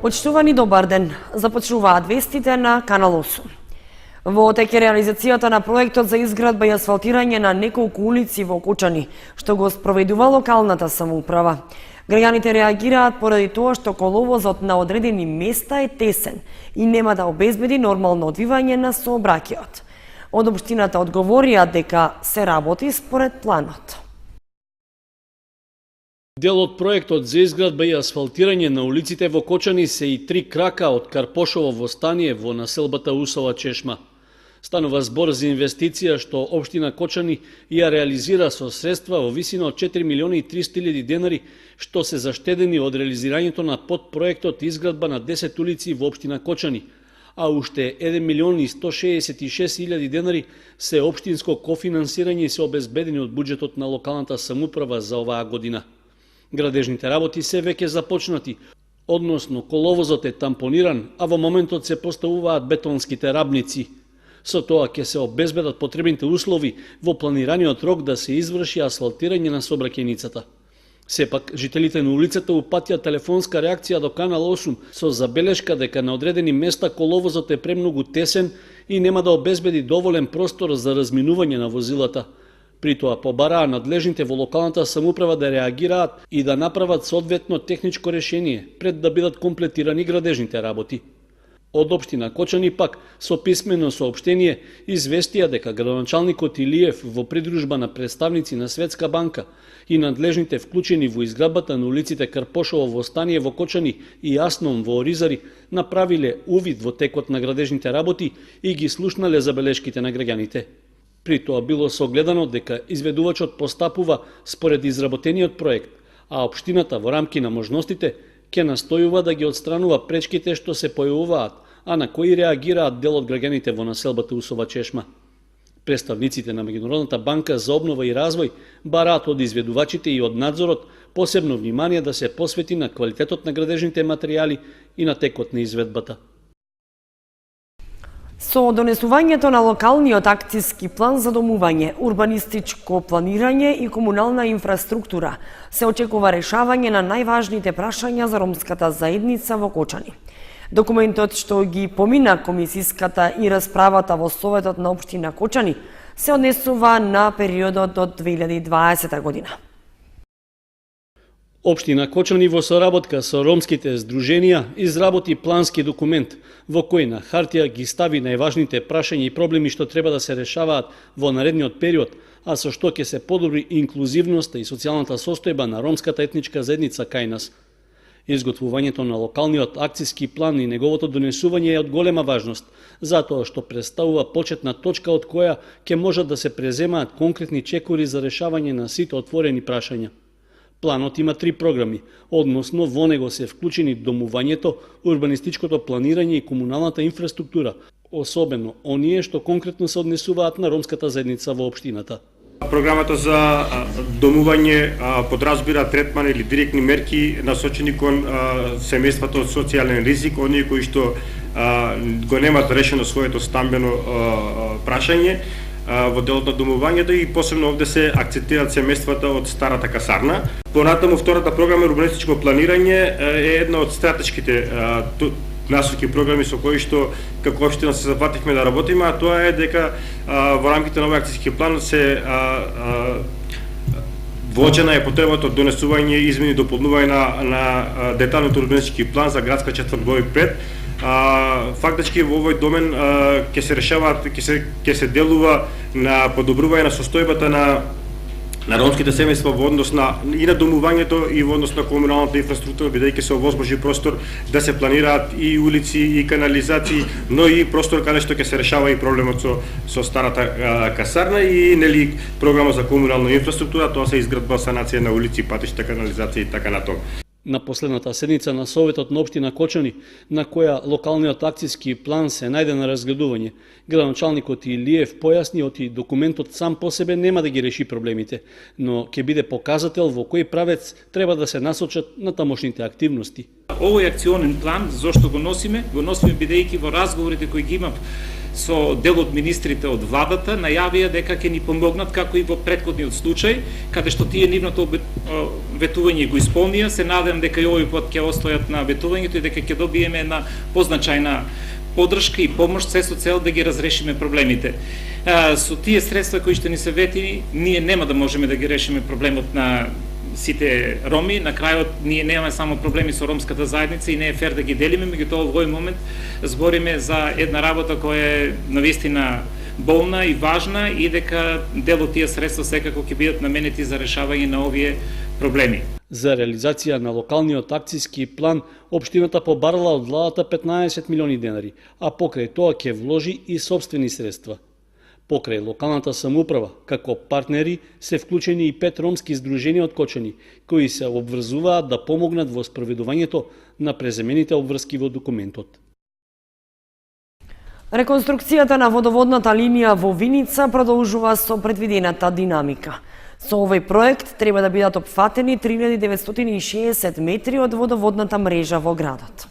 Почитувани, добар ден. Започнуваат вестите на Канал 8. Во тек е реализацијата на проектот за изградба и асфалтирање на неколку улици во Кочани, што го спроведува локалната самоуправа. Граѓаните реагираат поради тоа што коловозот на одредени места е тесен и нема да обезбеди нормално одвивање на сообраќајот. Од општината одговорија дека се работи според планот. Дел од проектот за изградба и асфалтирање на улиците во Кочани се и 3 крака од Карпошово востание во населбата Усова чешма. Станува збор за инвестиција што општина Кочани ја реализира со средства во висина од 4.300.000 денари, што се заштедени од реализирањето на подпроектот изградба на 10 улици во општина Кочани, а уште 1.166.000 денари се општинско кофинансирање и се обезбедени од буџетот на локалната самоуправа за оваа година. Градежните работи се веќе започнати, односно коловозот е тампониран, а во моментот се поставуваат бетонските рабници. Со тоа ќе се обезбедат потребните услови во планираниот рок да се изврши асфалтирање на сообраќајницата. Сепак, жителите на улицата упатија телефонска реакција до Канал 8 со забелешка дека на одредени места коловозот е премногу тесен и нема да обезбеди доволен простор за разминување на возилата. При тоа побараа надлежните во локалната самоуправа да реагираат и да направат соодветно техничко решение пред да бидат комплетирани градежните работи. Од општина Кочани пак со писмено соопштение известија дека градоначалникот Илиев во придружба на представници на Светска банка и надлежните вклучени во изградбата на улиците Карпошово востание во Кочани и Јасном во Оризари направиле увид во текот на градежните работи и ги слушнале забелешките на граѓаните. При тоа било согледано дека изведувачот постапува според изработениот проект, а општината во рамки на можностите ќе настојува да ги отстранува пречките што се појавуваат, а на кои реагираат дел од граѓаните во населбата Усова чешма. Представниците на Меѓународната банка за обнова и развој бараат од изведувачите и од надзорот посебно внимание да се посвети на квалитетот на градежните материјали и на текот на изведбата. Со донесувањето на локалниот акцијски план за домување, урбанистичко планирање и комунална инфраструктура се очекува решавање на најважните прашања за ромската заедница во Кочани. Документот што ги помина комисиската и расправата во Советот на општина Кочани се однесува на периодот од 2020 година. Општина Кочани во соработка со ромските здруженија изработи плански документ во кој на хартија ги стави најважните прашања и проблеми што треба да се решаваат во наредниот период, а со што ќе се подобри инклузивноста и социјалната состојба на ромската етничка заедница кај нас. Изготвувањето на локалниот акцијски план и неговото донесување е од голема важност, затоа што представува почетна точка од која ќе можат да се преземаат конкретни чекори за решавање на сите отворени прашања. Планот има 3 програми, односно во него се вклучени домувањето, урбанистичкото планирање и комуналната инфраструктура, особено оние што конкретно се однесуваат на ромската заедница во општината. Програмата за домување подразбира третман или директни мерки насочени кон семејствата од социјален ризик, оние кои што го немаат решено своето стамбено прашање во делот на домувањето и посебно овде се акцентираат семејствата од старата касарна. Понатаму втората програма урбанистичко планирање е една од стратешките насоки програми со кои што како општина се запативме да работиме, а тоа е дека во рамките на овој акцијски план се воочена е потребата од донесување измени и дополнување на деталниот урбанистички план за градска четврт Гови пред. Фактички во овој домен ќе се решаваат, ќе се делува на подобрување на состојбата на ромските семејства во однос на и на домувањето и во однос на комуналната инфраструктура, бидејќи се овозможи простор да се планираат и улици и канализации, но и простор каде што ќе се решава и проблемот со старата касарна и нели програма за комунална инфраструктура, тоа се изградба, санација на улици, патишта, канализација и така натаму. На последната седница на Советот на општина Кочани, на која локалниот акцијски план се најде на разгледување, градоначалникот Илиев појасни оти документот сам по себе нема да ги реши проблемите, но ќе биде показател во кој правец треба да се насочат на тамошните активности. Овој акционен план, зошто го носиме бидејќи во разговорите кои ги имав со дел од министрите од владата, најавија дека ќе ни помогнат како и во претходниот случај, каде што тие нивното ветување го исполнија. Се надевам дека и овој пат ќе остојат на ветувањето и дека ќе добиеме една позначајна поддршка и помош се со цел да ги разрешиме проблемите. Со тие средства кои што ни се ветени, ние нема да можеме да ги решиме проблемот на сите роми. На крајот ние немаме само проблеми со ромската заедница и не е фер да ги делиме, меѓутоа во овој момент збориме за една работа која е навистина болна и важна и дека дел од тие средства секако ќе бидат наменети за решавање на овие проблеми. За реализација на локалниот акцијски план, општината побарала од владата 15 милиони денари, а покрај тоа ќе вложи и сопствени средства. Покрај локалната самоуправа, како партнери, се вклучени и 5 ромски здруженија од Кочани, кои се обврзуваат да помогнат во спроведувањето на преземените обврски во документот. Реконструкцијата на водоводната линија во Виница продолжува со предвидената динамика. Со овој проект треба да бидат опфатени 3960 метри од водоводната мрежа во градот.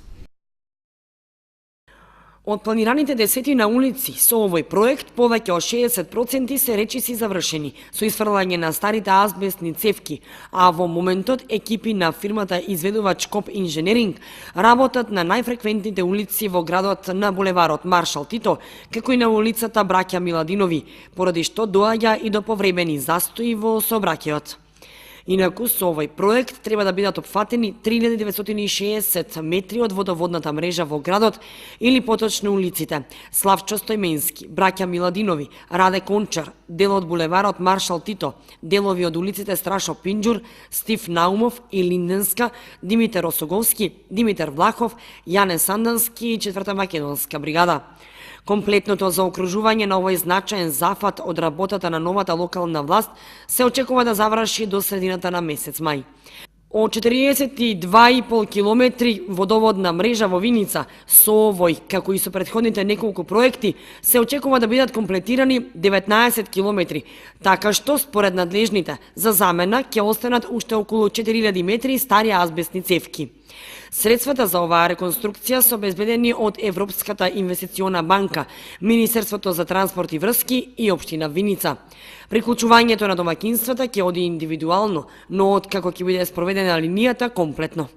Од планираните десетина улици со овој проект повеќе од 60% се речиси завршени со исфрлање на старите азбестни цевки, а во моментот екипи на фирмата изведувач КОП Инженеринг работат на најфреквентните улици во градот на булеварот Маршал Тито, како и на улицата Браќа Миладинови, поради што доаѓа и до повремени застои во сообраќајот. Инаку со овој проект треба да бидат опфатени 3960 метри од водоводната мрежа во градот или поточно улиците Славчо Стојменски, Браќа Миладинови, Раде Кончар, дел од булеварот Маршал Тито, делови од улиците Страшо Пинџур, Стив Наумов и Линденска, Димитар Осоговски, Димитар Влахов, Јане Сандански и 4 македонска бригада. Комплетното заокружување на овој значаен зафат од работата на новата локална власт се очекува да заврши до средината на месец мај. Од 42,5 километри водоводна мрежа во Виница, со овој, како и со претходните неколку проекти, се очекува да бидат комплетирани 19 километри, така што, според надлежните, за замена ќе останат уште околу 4000 метри стари азбестни цевки. Средствата за оваа реконструкција се обезбедени од Европската инвестициона банка, Министерството за транспорт и врски и општина Виница. Приклучувањето на домакинствата ќе оди индивидуално, но откако ќе биде спроведена линијата комплетно.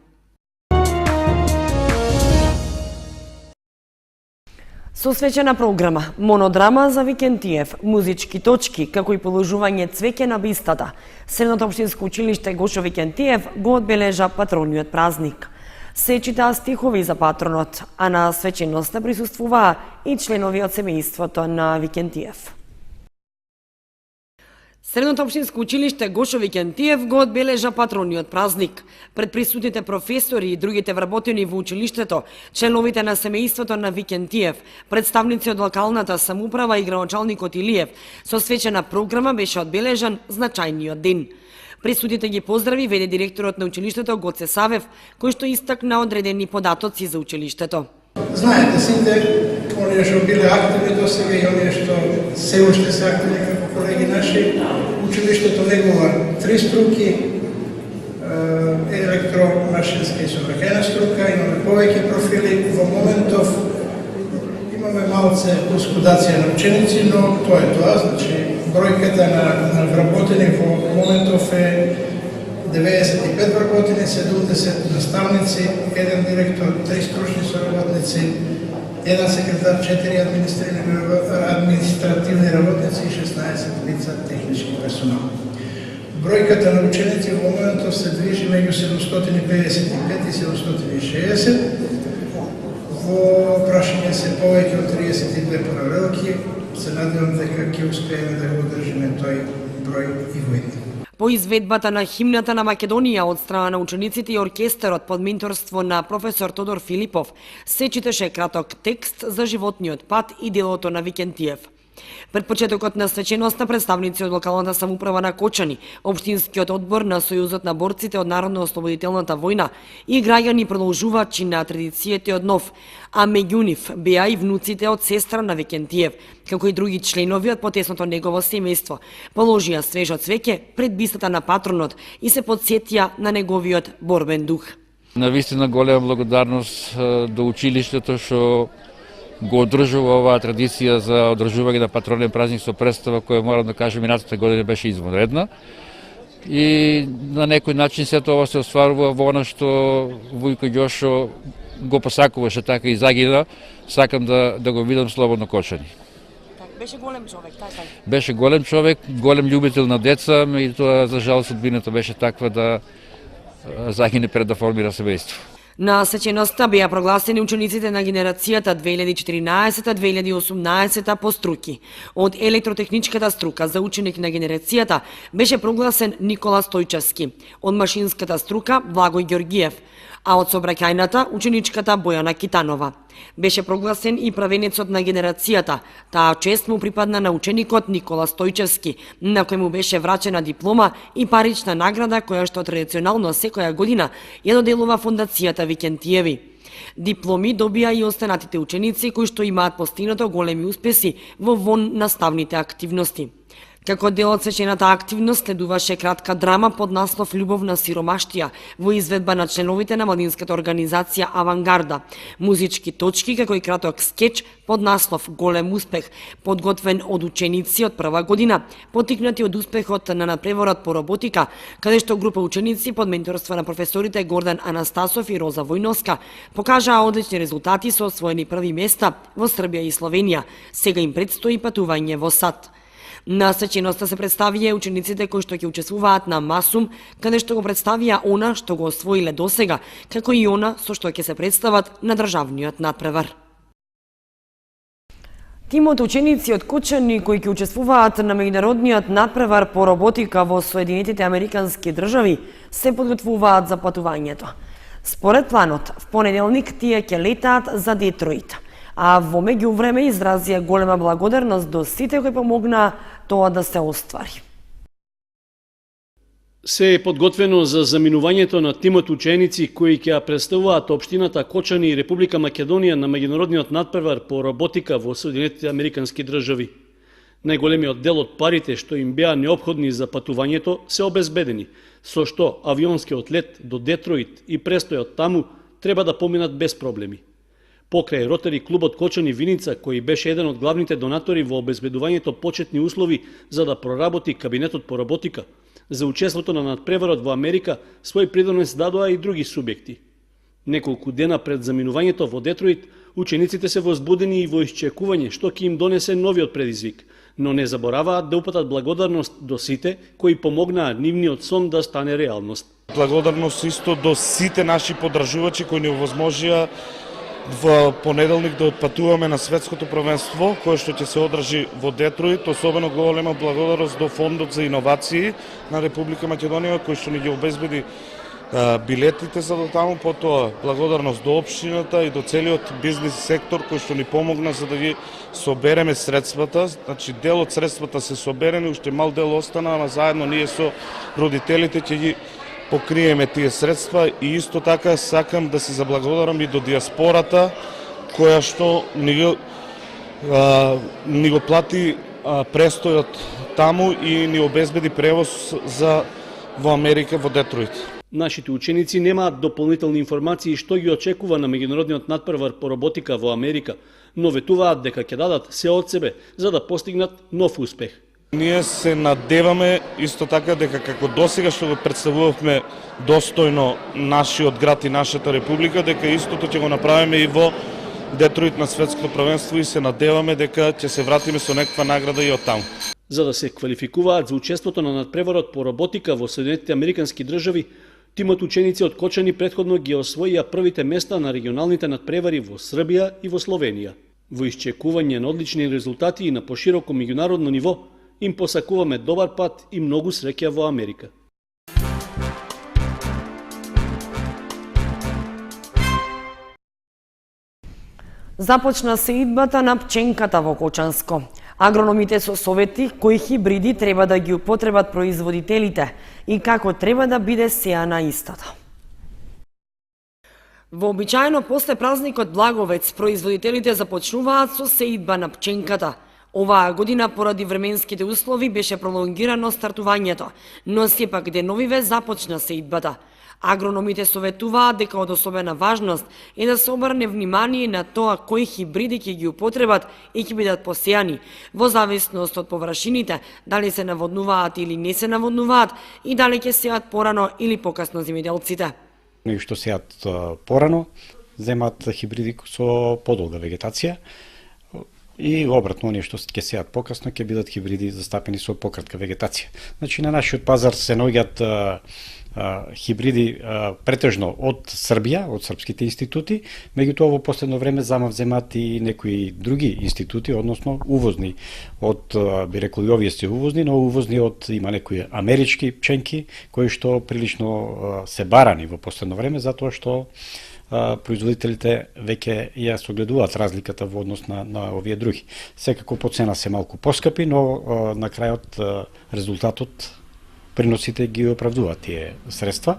Со свечена програма, монодрама за Викентиев, музички точки, како и положување цвеќе на бистата, Средното општинско училиште Гошо Викентиев го одбележа патрониот празник. Се читаа стихови за патронот, а на свеченоста присуствуваа и членови од семејството на Викентиев. Средното општинско училиште Гошо Викентиев го одбележа патрониот празник. Пред присутните професори и другите вработени во училиштето, членовите на семејството на Викентиев, представници од локалната самоуправа и градоначалникот Илиев, со свечена програма беше одбележан значајниот ден. Присутите ги поздрави веде директорот на училиштето Гоце Савев, кој што истакна одредени податоци за училиштето. Знаете, сите оние што биле активни до сега и оние што се уште се активни како колеги наши, училиштето негува 3 струки, електромашинска и сообраќајна струка, имаме повеќе профили, во моментов имаме малце ускудација на ученици, но тоа е тоа, значи бројката на вработени во моментов е 95 вработени, 70 наставници, 1 директор, 3 стручни соработници, 1 секретар, 4 административни работници и 16 лица технички персонал. Бројката на ученици во моментов се движи меѓу 755 и 760. Во прашање се повеќе од 32 паралелки. Се надевам дека ќе успееме да го одржиме тој број и во идни. По изведбата на химната на Македонија од страна на учениците и оркестарот под менторство на професор Тодор Филипов се читаше краток текст за животниот пат и делото на Викентиев. Пред почетокот на свеченоста представници од локалната самоуправа на Кочани, општинскиот одбор на Сојузот на борците од Народно-ослободителната војна и граѓани продолжувачи на традициите од нов, а меѓу нив беа и внуците од сестра на Викентиев, како и други членови од потесното негово семејство, положија свежо цвеќе пред бистата на патронот и се потсетија на неговиот борбен дух. Навистина голема благодарност до училиштето што го одржува оваа традиција за одржување на патронен празник со представа која, морам да кажам, минатата година беше извонредна. и на некој начин сето ова се остварува во она што Вујко Ѓошо го посакуваше, така и загина. Сакам да го видам слободно кочани. Беше голем човек, така. Беше голем човек, голем љубител на деца, и тоа за жал судбината беше таква да загине пред да формира семејство. На сеченоста беа прогласени учениците на генерацијата 2014-2018 по струки. Од електротехничката струка за ученик на генерацијата беше прогласен Никола Стојчевски, од машинската струка Благој Ѓоргиев, а од сообраќајната ученичката Бојана Китанова. Беше прогласен и правенецот на генерацијата. Таа чест му припадна на ученикот Никола Стојчевски, на кој му беше врачена диплома и парична награда која што традиционално секоја година ја доделува фондацијата Викентиеви. Дипломи добија и останатите ученици кои што имаат постигнато големи успеси во наставните активности. Како дел од свечената активност следуваше кратка драма под наслов Љубовна сиромаштија во изведба на членовите на младинската организација Авангарда, музички точки како и краток скеч под наслов Голем успех, подготвен од ученици од прва година, поттикнати од успехот на надпреворот по роботика, каде што група ученици под менторство на професорите Гордан Анастасов и Роза Војновска покажаа одлични резултати со освоени први места во Србија и Словенија. Сега им предстои патување во САД. На сеченоста се представија учениците кои што ќе учествуваат на Масум, каде што го представија она што го освоиле досега, како и она со што ќе се представат на државниот надпревар. Тимот ученици од Кочани кои ќе учествуваат на меѓународниот надпревар по роботика во Соединетите Американски држави се подготвуваат за патувањето. Според планот, в понеделник тие ќе летаат за Детройт, а во меѓувреме изразија голема благодарност до сите кои помогнаа тоа да се оствари. Се е подготвено за заминувањето на тимот ученици кои ќе представуваат општината Кочани и Република Македонија на меѓународниот надпревар по роботика во Соединетите Американски држави. Најголемиот дел од парите што им беа неопходни за патувањето се обезбедени, со што авионскиот лет до Детройт и престојот таму треба да поминат без проблеми. Покрај Ротари клубот Кочани Виница, кој беше еден од главните донатори во обезбедувањето почетни услови за да проработи кабинетот по роботика, за учеството на надпреварот во Америка свој придонес дадоа и други субјекти. Неколку дена пред заминувањето во Детройт, учениците се возбудени и во исчекување што ќе им донесе новиот предизвик, но не забораваат да упатат благодарност до сите кои помогнаа нивниот сон да стане реалност. Благодарност исто до сите наши поддржувачи кои ни овозможија во понеделник да отпатуваме на светското првенство кое што ќе се одржи во Детройт. Особено голема благодарност до Фондот за иновации на Република Македонија кој што ни ги обезбеди билетите за до таму, потоа благодарност до општината и до целиот бизнис сектор кој што ни помогна за да ги собереме средствата. Значи дел од средствата се соберени, уште мал дел остана, ама заедно ние со родителите ќе ги покриеме тие средства и исто така сакам да се заблагодарам и до диаспората која што ни го плати престојот таму и ни обезбеди превоз за во Америка, во Детройт. Нашите ученици немаат дополнителни информации што ги очекува на меѓународниот надпревар по роботика во Америка, но ветуваат дека ќе дадат се од себе за да постигнат нов успех. Ние се надеваме исто така дека како досега што го представувавме достојно нашиот град и нашата република, дека истото ќе го направиме и во Детройт на светското првенство и се надеваме дека ќе се вратиме со некаква награда и од таму. За да се квалификуваат за учеството на надпреварот по роботика во Соединетите Американски држави, тимот ученици од Кочани претходно ги освоија првите места на регионалните надпревари во Србија и во Словенија. Во исчекување на одлични резултати и на пошироко меѓународно ниво, им посакуваме добар пат и многу среќа во Америка. Започна сеидбата на пченката во Кочанско. Агрономите со совети кои хибриди треба да ги употребат производителите и како треба да биде сејана истата. Вообичаено после празникот Благовец, производителите започнуваат со сеидба на пченката. Оваа година поради временските услови беше пролонгирано стартувањето, но сепак деновиве започна сеидбата. Агрономите советуваат дека од особена важност е да се обрне внимание на тоа кои хибриди ќе ги употребат и ќе бидат посејани, во зависност од површините, дали се наводнуваат или не се наводнуваат и дали ќе сеат порано или покасно земјоделците. И што сеат порано, земат хибриди со подолга вегетација, и обратно, оние што ќе сеат покасно, ќе бидат хибриди застапени со пократка вегетација. Значи, на нашиот пазар се наоѓаат хибриди претежно од Србија, од српските институти, меѓутоа во последно време земат и некои други институти, односно увозни од, би рекол и овие се увозни, но увозни од има некои амерички пченки, кои што прилично се барани во последно време, затоа што производителите веќе ја согледуваат разликата во однос на овие други. Секако по цена се малку поскапи, но на крајот резултатот, приносите ги оправдуваат тие средства.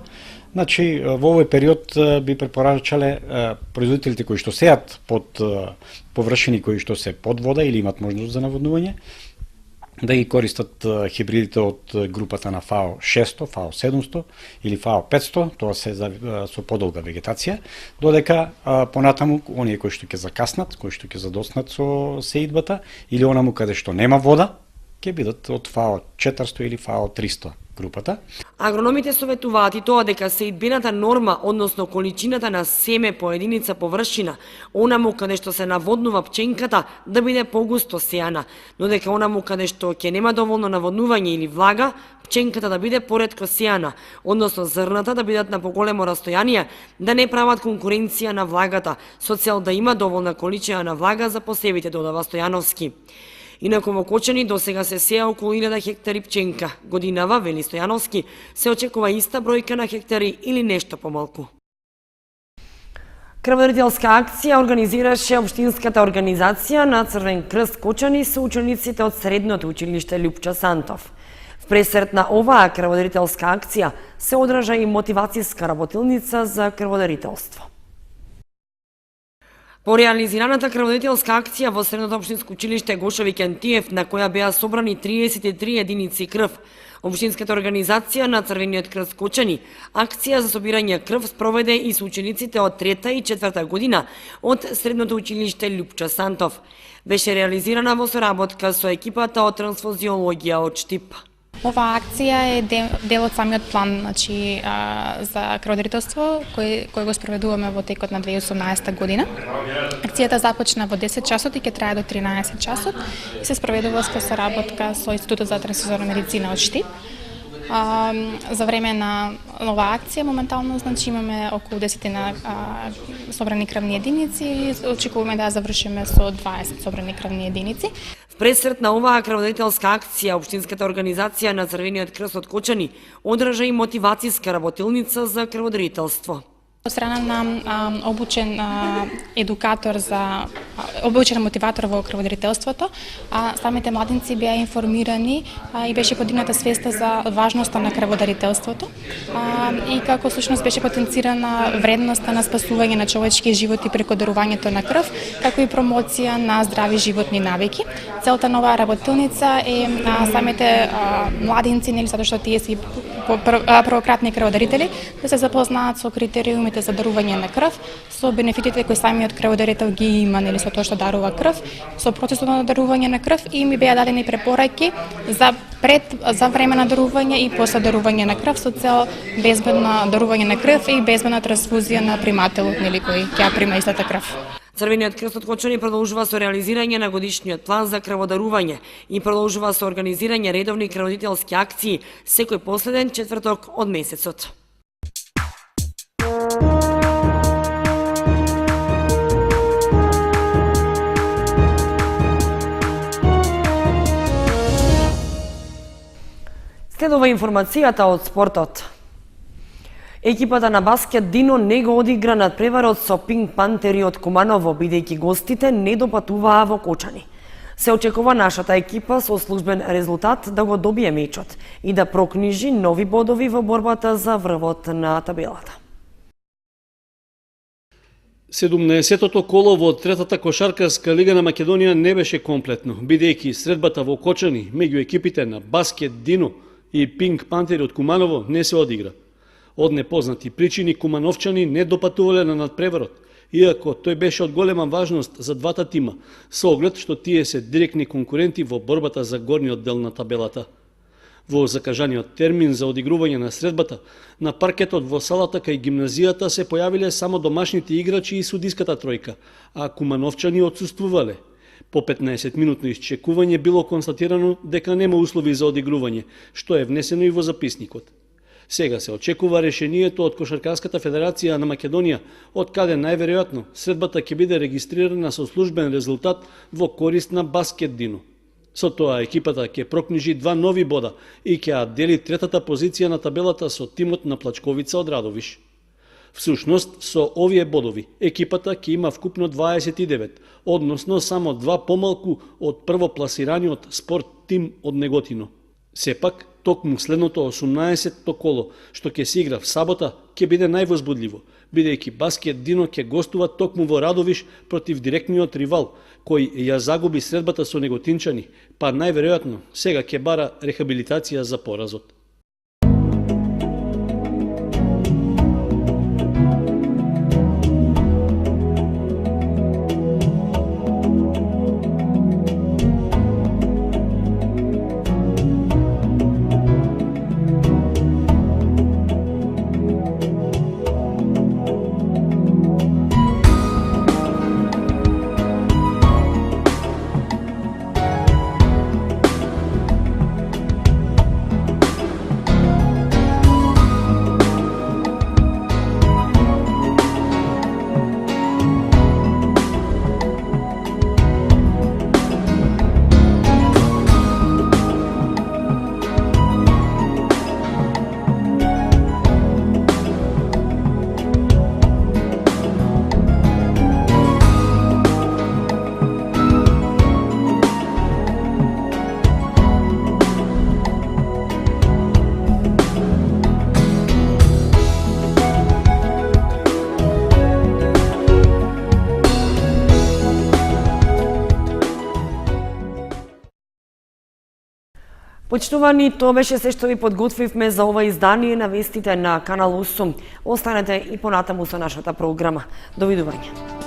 Значи, во овој период би препорачале производителите кои што сеат под површини кои што се под вода или имат можност за наводнување, да ги користат хибридите од групата на ФАО 600, ФАО 700 или ФАО 500, тоа се со подолга вегетација, додека понатаму оние кои што ќе закаснат, кои што ќе задоснат со сеидбата или онаму каде што нема вода, ќе бидат од ФАО 400 или ФАО 300 групата. Агрономите советуваат и тоа дека сеидбената норма, односно количината на семе по единица површина, онаму каде што се наводнува пченката, да биде погусто сејана, но дека онаму каде што ќе нема доволно наводнување или влага, пченката да биде поретко сејана, односно зрната да бидат на поголемо растојание, да не прават конкуренција на влагата, со цел да има доволна количина на влага за посевите, додава Стојановски. Инаку во Кочани досега се сеја околу 1000 хектари пченка. Годинава, вели Стојановски, се очекува иста бројка на хектари или нешто помалку. Крводарителска акција организираше Општинската организација на Црвен крст Кочани со учениците од Средното училиште Лјупча Сантов. В пресрет на оваа крводарителска акција се одржа и мотивацијска работилница за крводарителство. По реализираната крводарителска акција во Средното општинско училиште Гоша Викентиев, на која беа собрани 33 единици крв, Општинската организација на Црвениот крст Кочани, акција за собирање крв спроведе и со учениците од 3-та и 4-та година од Средното училиште Лјупча Сантов. Беше реализирана во соработка со екипата од трансфузиологија од Штип. Ова акција е дел од самиот план, значи, за крводарителство кој го спроведуваме во текот на 2018 година. Акцијата започна во 10 часот и ќе трае до 13 часот и се спроведува со соработка со Институтот за трансфузионална медицина од Штип. За време на ова акција моментално, значи, имаме околу 10 собрани крвни единици и очекуваме да завршиме со 20 собрани крвни единици. В пресрет на оваа крводарителска акција, Општинската организација на Црвениот крст од Кочани одржа и мотивацијска работилница за крводарителство. Од страна на обучен едукатор обучен мотиватор во крводарителството, самите младинци беа информирани и беше подигната свеста за важноста на крводарителството и како всушност беше потенцирана вредноста на спасување на човечки животи преку дарувањето на крв, како и промоција на здрави животни навики. Целта на оваа работилница е самите младинци, нели затоа што тие се првократни крводарители, да се запознаат со критериумите за дарување на крв, со бенефитите кои самиот крводарител ги има, нели со тоа што дарува крв, со процесот на дарување на крв и ми беа дадени препораки за време на дарување и после дарување на крв со цел безбедно дарување на крв и безбедна трансфузија на примателот, нели кој ќе прима истата крв. Црвениот крст од Кочани продолжува со реализирање на годишниот план за крводарување и продолжува со организирање редовни крводарителски акции секој последен четврток од месецот. Следува информацијата од спортот. Екипата на баскет Дино не го одигра надпреварот со Пинк Пантери од Куманово, бидејќи гостите не допатуваа во Кочани. Се очекува нашата екипа со службен резултат да го добие мечот и да прокнижи нови бодови во борбата за врвот на табелата. 17-тото коло во третата кошаркарска лига на Македонија не беше комплетно, бидејќи средбата во Кочани меѓу екипите на баскет Дино и Пинк Пантери од Куманово не се одигра. Од непознати причини кумановчани не допатувале на надпреварот, иако тој беше од голема важност за двата тима, со оглед што тие се директни конкуренти во борбата за горниот дел на табелата. Во закажаниот термин за одигрување на средбата, на паркетот во салата кај гимназијата се појавиле само домашните играчи и судиската тројка, а кумановчани отсуствувале. По 15-минутно исчекување било констатирано дека нема услови за одигрување, што е внесено и во записникот. Сега се очекува решението од Кошаркарската федерација на Македонија, од каде најверојатно средбата ќе биде регистрирана со службен резултат во корист на Баскет Дино. Со тоа екипата ќе прокнижи 2 нови бода и ќе дели третата позиција на табелата со тимот на Плачковица од Радовиш. Всушност, со овие бодови, екипата ќе има вкупно 29, односно само 2 помалку од првопласираниот спорт тим од Неготино. Сепак, токму следното 18-то коло, што ќе се игра в сабота, ќе биде највозбудливо, бидејќи Баскет Дино ќе гостува токму во Радовиш против директниот ривал, кој ја загуби средбата со неготинчани, па најверојатно сега ќе бара рехабилитација за поразот. Почитувани, тоа беше се што ви подготвивме за ова издание на вестите на Канал 8. Останете и понатаму со нашата програма. Довидување.